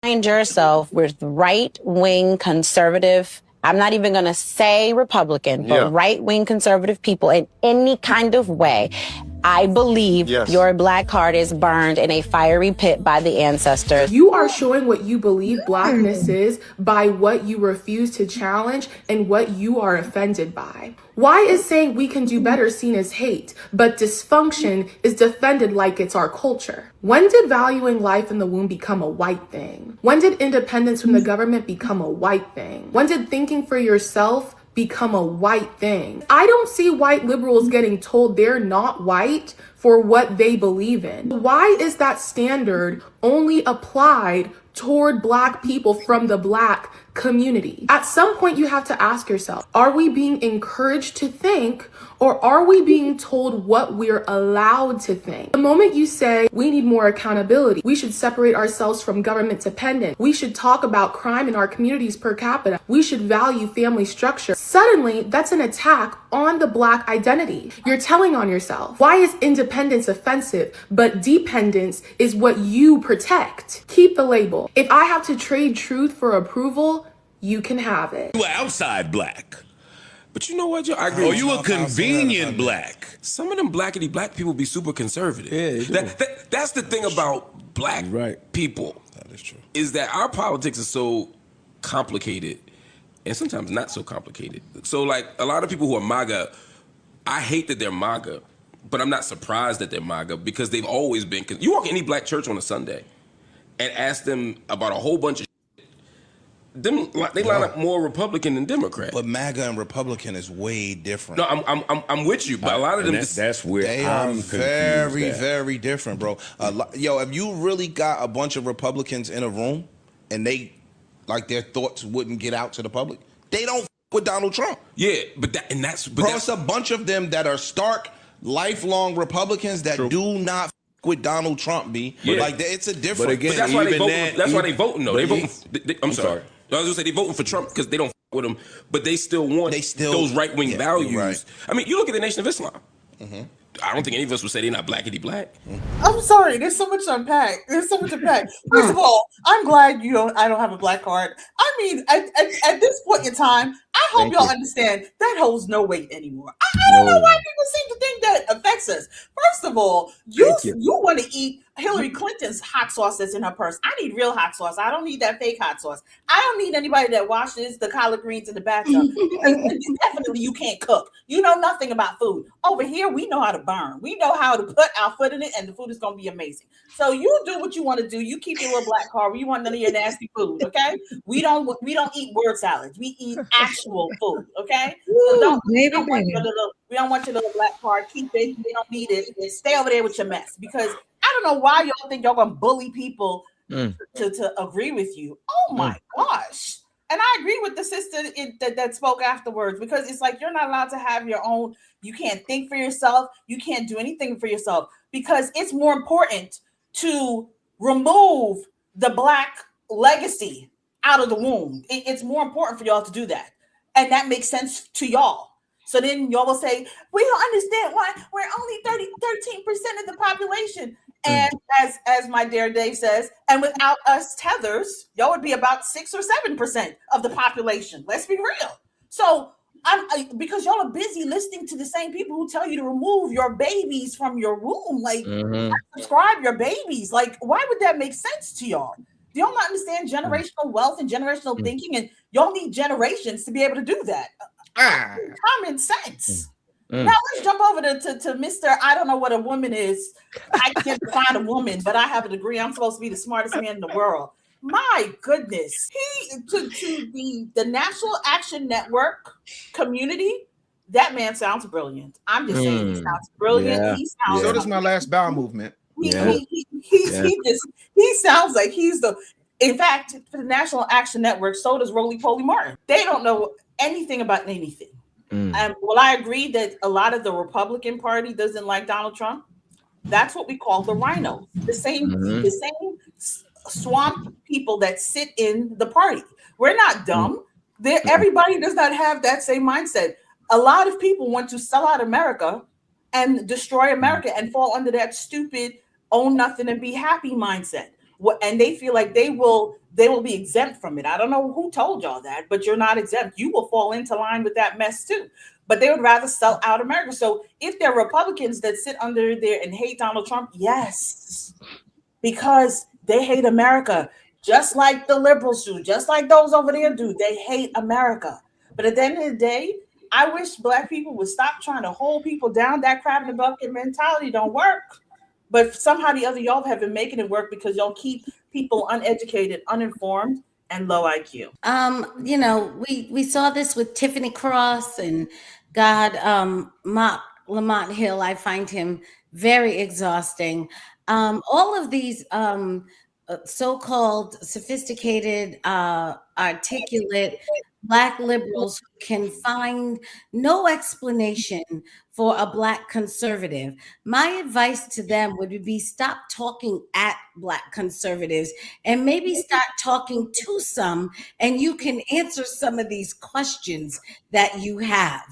Find yourself with right-wing conservative, I'm not even going to say Republican, but right-wing conservative people in any kind of way, I believe your black card is burned in a fiery pit by the ancestors. You are showing what you believe blackness is by what you refuse to challenge and what you are offended by. Why is saying we can do better seen as hate, but dysfunction is defended like it's our culture? When did valuing life in the womb become a white thing? When did independence from the government become a white thing? When did thinking for yourself become a white thing? I don't see white liberals getting told they're not white for what they believe in. Why is that standard only applied toward black people from the black community? At some point, you have to ask yourself, are we being encouraged to think, or are we being told what we're allowed to think? The moment you say we need more accountability, we should separate ourselves from government dependence, we should talk about crime in our communities per capita, we should value family structure, suddenly that's an attack on the black identity. You're telling on yourself. Why is independence offensive, but dependence is what you protect? Keep the label. If I have to trade truth for approval, you can have it. You are outside black. But you know what, Joe? I agree. Oh, you a convenient black. Some of them blackity black people be super conservative. Yeah, that's the thing about black people. That is true. Is that our politics is so complicated and sometimes not so complicated. So like a lot of people who are MAGA, I hate that they're MAGA, but I'm not surprised that they're MAGA because they've always been. You walk any black church on a Sunday and ask them about a whole bunch of they line up more Republican than Democrat. But MAGA and Republican is way different. No, I'm with you, but a lot of them that's where they are very different, bro. Yo, if you really got a bunch of Republicans in a room and they like their thoughts wouldn't get out to the public, they don't with Donald Trump. Yeah, but that's it's a bunch of them that are stark, lifelong Republicans that do not with Donald Trump. Like it's a different. But again, that's why they voting. That's why they voting though. They voting. I'm sorry. I was gonna say they voting for Trump because they don't with him, but they still want those right wing values. Right. I mean, you look at the Nation of Islam. I don't think any of us would say they're not blackity black. I'm sorry. There's so much to unpack. First of all, I'm glad I don't have a black card. I mean, at this point in time, I hope y'all understand that holds no weight anymore. I don't know why people seem to think that affects us. First of all, you want to eat Hillary Clinton's hot sauce that's in her purse. I need real hot sauce. I don't need that fake hot sauce. I don't need anybody that washes the collard greens in the bathtub. Definitely you can't cook. You know nothing about food. Over here, we know how to burn. We know how to put our foot in it, and the food is going to be amazing. So you do what you want to do. You keep your little black card. We want none of your nasty food, okay? We don't eat word salads. We eat actual food, okay? So we don't want your little black card. Keep it. We don't need it. Stay over there with your mess because I don't know why y'all think y'all gonna bully people to agree with you. Oh my gosh. And I agree with the sister that spoke afterwards because it's like you're not allowed to have your own, you can't think for yourself, you can't do anything for yourself because it's more important to remove the black legacy out of the womb. It's more important for y'all to do that. And that makes sense to y'all. So then y'all will say, we don't understand why we're only 13% of the population. And as my dear Dave says, and without us tethers, y'all would be about 6 or 7% of the population. Let's be real. So because y'all are busy listening to the same people who tell you to remove your babies from your womb, like subscribe your babies. Like, why would that make sense to y'all? Do y'all not understand generational wealth and generational thinking? And y'all need generations to be able to do that. Common sense. Now let's jump over to Mr. I don't know what a woman is. I can't define a woman, but I have a degree. I'm supposed to be the smartest man in the world. My goodness. To the National Action Network community, that man sounds brilliant. I'm just saying he sounds brilliant. Yeah. He sounds So does my last bowel movement. He sounds like he's the, in fact, for the National Action Network, so does Roly Poly Martin. They don't know anything about anything. Well, I agree that a lot of the Republican Party doesn't like Donald Trump. That's what we call the rhinos, the same swamp people that sit in the party. We're not dumb. Everybody does not have that same mindset. A lot of people want to sell out America and destroy America and fall under that stupid own nothing and be happy mindset. and they feel like they will be exempt from it. I don't know who told y'all that, but you're not exempt. You will fall into line with that mess too. But they would rather sell out America. So if there are Republicans that sit under there and hate Donald Trump, yes, because they hate America, just like the liberals do, just like those over there do. They hate America. But at the end of the day, I wish Black people would stop trying to hold people down. That crab in the bucket mentality don't work. But somehow the other y'all have been making it work because y'all keep people uneducated, uninformed, and low IQ. You know, we saw this with Tiffany Cross and Lamont Hill. I find him very exhausting. All of these so-called sophisticated, articulate Black liberals who can find no explanation for a Black conservative. My advice to them would be stop talking at Black conservatives and maybe start talking to some, and you can answer some of these questions that you have.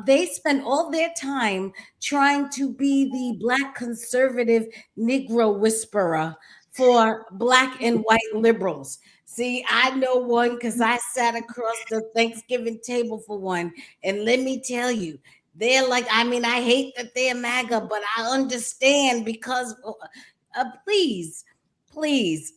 They spend all their time trying to be the Black conservative Negro whisperer for Black and white liberals. See, I know one because I sat across the Thanksgiving table for one. And let me tell you, they're like, I mean, I hate that they're MAGA, but I understand because please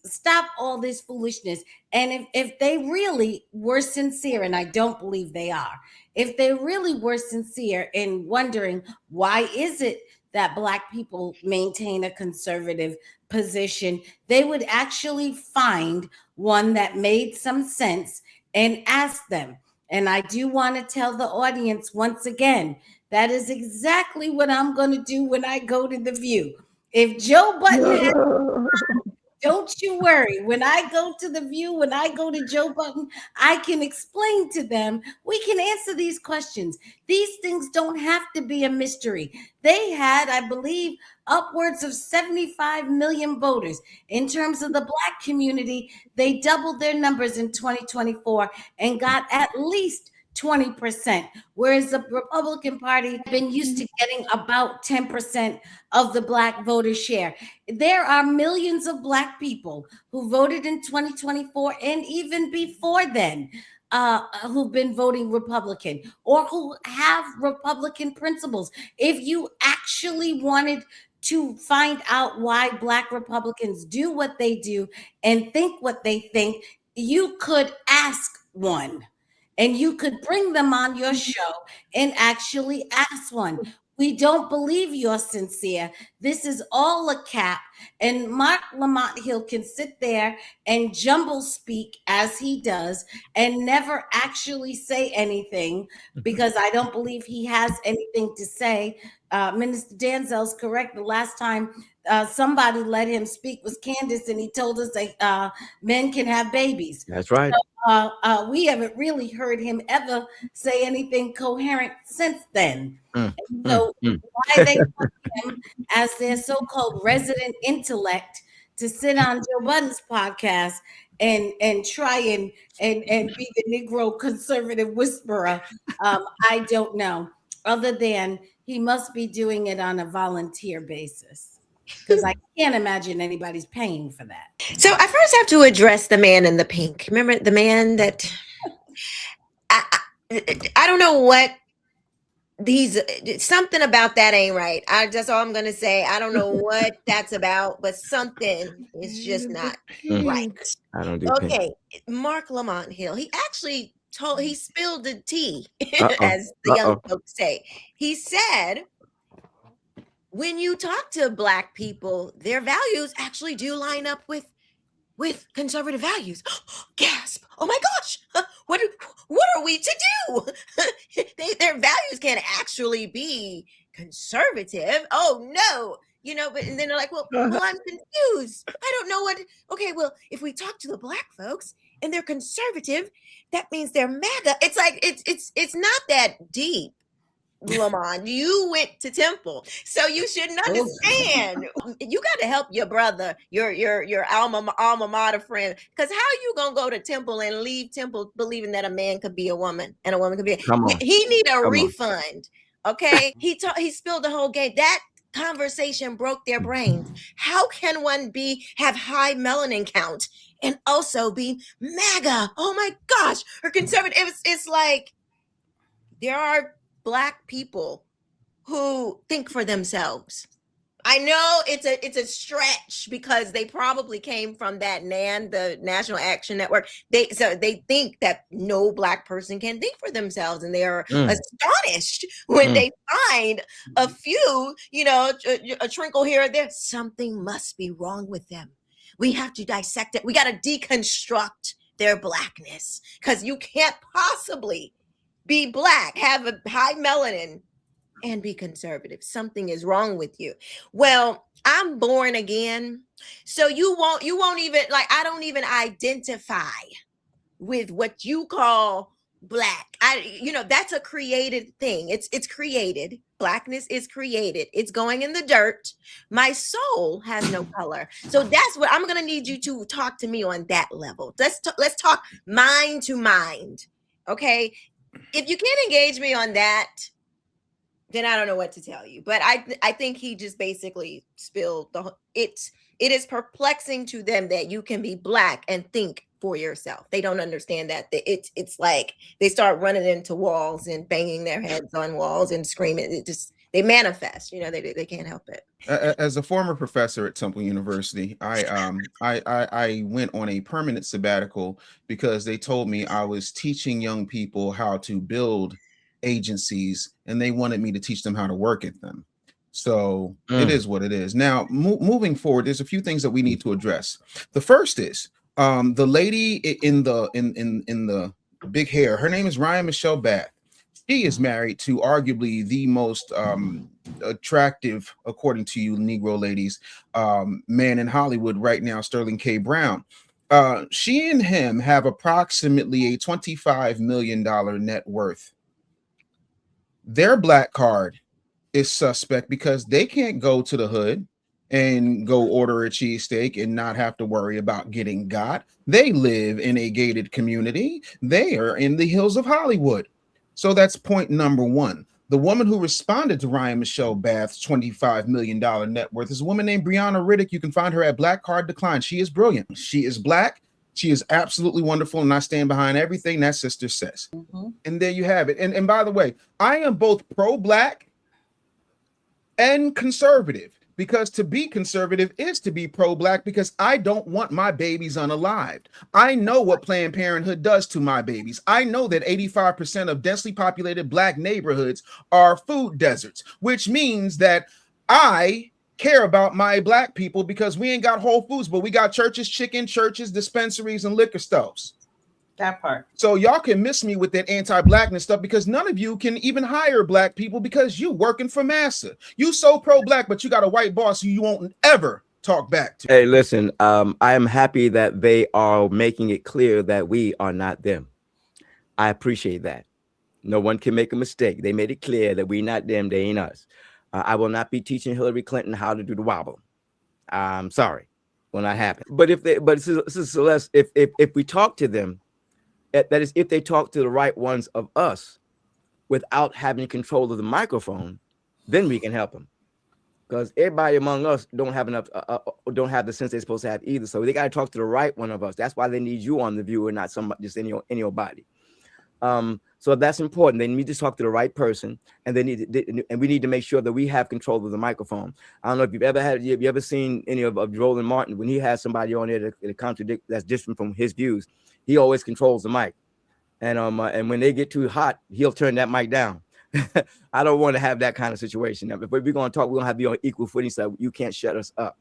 stop all this foolishness. And if they really were sincere, and I don't believe they are, if they really were sincere in wondering why is it that Black people maintain a conservative position, they would actually find one that made some sense and ask them. And I do want to tell the audience once again, that is exactly what I'm going to do when I go to The View. If Joe Button has, don't you worry. When I go to The View, when I go to Joe Button, I can explain to them. We can answer these questions. These things don't have to be a mystery. They had, I believe, upwards of 75 million voters. In terms of the Black community, they doubled their numbers in 2024 and got at least 20%, whereas the Republican Party has been used to getting about 10% of the Black voter share. There are millions of Black people who voted in 2024 and even before then who've been voting Republican or who have Republican principles. If you actually wanted to find out why Black Republicans do what they do and think what they think, you could ask one. And you could bring them on your show and actually ask one. We don't believe you're sincere. This is all a cap. And Mark Lamont Hill can sit there and jumble speak as he does and never actually say anything because I don't believe he has anything to say. Minister Danzel's correct. The last time somebody let him speak was Candace, and he told us that men can have babies. That's right. So, we haven't really heard him ever say anything coherent since then. So why they want him as their so-called resident intellect to sit on Joe Budden's podcast and try and be the Negro conservative whisperer, I don't know. Other than he must be doing it on a volunteer basis, because I can't imagine anybody's paying for that. So I first have to address the man in the pink. Remember the man that I don't know what something about that ain't right. That's all I'm gonna say. I don't know what that's about, but something is just not right. I don't do okay. Pink. Mark Lamont Hill. He actually he spilled the tea, as the young folks say. He said, when you talk to Black people, their values actually do line up with conservative values. Gasp! Oh my gosh! What are we to do? Their values can't actually be conservative. Oh no! You know, but and then they're like, well, I'm confused. I don't know what. Okay, well, if we talk to the Black folks and they're conservative, that means they're MAGA. It's like it's not that deep. Lamont, you went to Temple, so you shouldn't understand. You got to help your brother, your alma mater friend, because how you gonna go to Temple and leave Temple believing that a man could be a woman and a woman could be? He need a refund. Okay, he spilled the whole game. That conversation broke their brains. How can one have high melanin count and also be MAGA? Oh my gosh, or conservative. It's like there are Black people who think for themselves. I know it's a stretch because they probably came from that NAN, the National Action Network. They think that no Black person can think for themselves, and they are astonished when they find a few, a trinkle here or there. Something must be wrong with them. We have to dissect it. We got to deconstruct their Blackness, because you can't possibly be Black, have a high melanin, and be conservative. Something is wrong with you. Well, I'm born again. So you won't even, like, I don't even identify with what you call Black. That's a created thing. It's created. Blackness is created. It's going in the dirt. My soul has no color. So that's what I'm going to need you to talk to me on that level. Let's talk mind to mind. Okay. If you can't engage me on that, then I don't know what to tell you. But I think he just basically spilled it is perplexing to them that you can be Black and think for yourself. They don't understand that. It's like they start running into walls and banging their heads on walls and screaming. They manifest, they can't help it. As a former professor at Temple University, I went on a permanent sabbatical because they told me I was teaching young people how to build agencies, and they wanted me to teach them how to work at them. So it is what it is. Now, moving forward, there's a few things that we need to address. The first is the lady in the big hair. Her name is Ryan Michelle Bath. She is married to arguably the most attractive, according to you Negro ladies, man in Hollywood right now, Sterling K. Brown. She and him have approximately a $25 million net worth. Their Black card is suspect because they can't go to the hood and go order a cheesesteak and not have to worry about getting got. They live in a gated community. They are in the hills of Hollywood. So that's point number one. The woman who responded to Ryan Michelle Bath's $25 million net worth is a woman named Brianna Riddick. You can find her at Black Card Decline. She is brilliant. She is Black. She is absolutely wonderful, and I stand behind everything that sister says. And there you have it. And by the way, I am both pro-Black and conservative, because to be conservative is to be pro-Black, because I don't want my babies unalived. I know what Planned Parenthood does to my babies. I know that 85% of densely populated Black neighborhoods are food deserts, which means that I care about my Black people, because we ain't got Whole Foods, but we got churches, chicken, churches, dispensaries, and liquor stores. That part. So y'all can miss me with that anti-Blackness stuff, because none of you can even hire Black people because you working for massa. You so pro-Black, but you got a white boss who you won't ever talk back to. Hey, listen, I am happy that they are making it clear that we are not them. I appreciate that. No one can make a mistake. They made it clear that we not them, they ain't us. I will not be teaching Hillary Clinton how to do the wobble. I'm sorry, will not happen. But Celeste, if we talk to them, that is, if they talk to the right ones of us without having control of the microphone, then we can help them. Because everybody among us don't have enough, don't have the sense they're supposed to have either. So they got to talk to the right one of us. That's why they need you on the view and not somebody, just any old body. So that's important. They need to talk to the right person, and and we need to make sure that we have control of the microphone. I don't know if you ever seen any of Roland Martin, when he has somebody on there that contradict, that's different from his views. He always controls the mic, and when they get too hot, he'll turn that mic down. I don't want to have that kind of situation. Now, if we're going to talk, we're going to have to be on equal footing, so you can't shut us up.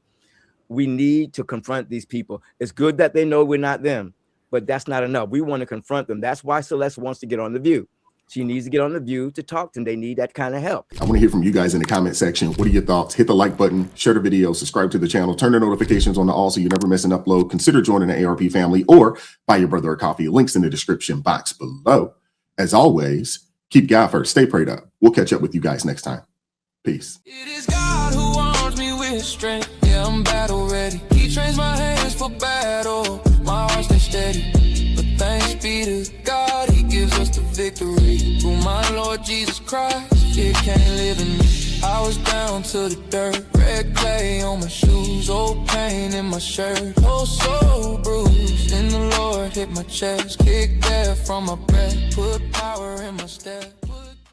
We need to confront these people. It's good that they know we're not them, but that's not enough. We want to confront them. That's why Celeste wants to get on The View. She needs to get on The View to talk to them. They need that kind of help. I want to hear from you guys in the comment section. What are your thoughts? Hit the like button, share the video, subscribe to the channel, turn the notifications on to all so you never miss an upload. Consider joining the ARP family or buy your brother a coffee. Links in the description box below. As always, keep God first. Stay prayed up. We'll catch up with you guys next time. Peace. It is God who arms me with strength. Yeah, I'm battle ready. He trains my hands for battle. My heart stays steady. But thanks be to God, he gives us the victory. Through my Lord Jesus Christ, fear can't live in me. I was down to the dirt, red clay on my shoes, old pain in my shirt, oh so bruised. Then the Lord hit my chest, kicked air from my breath, put power in my step.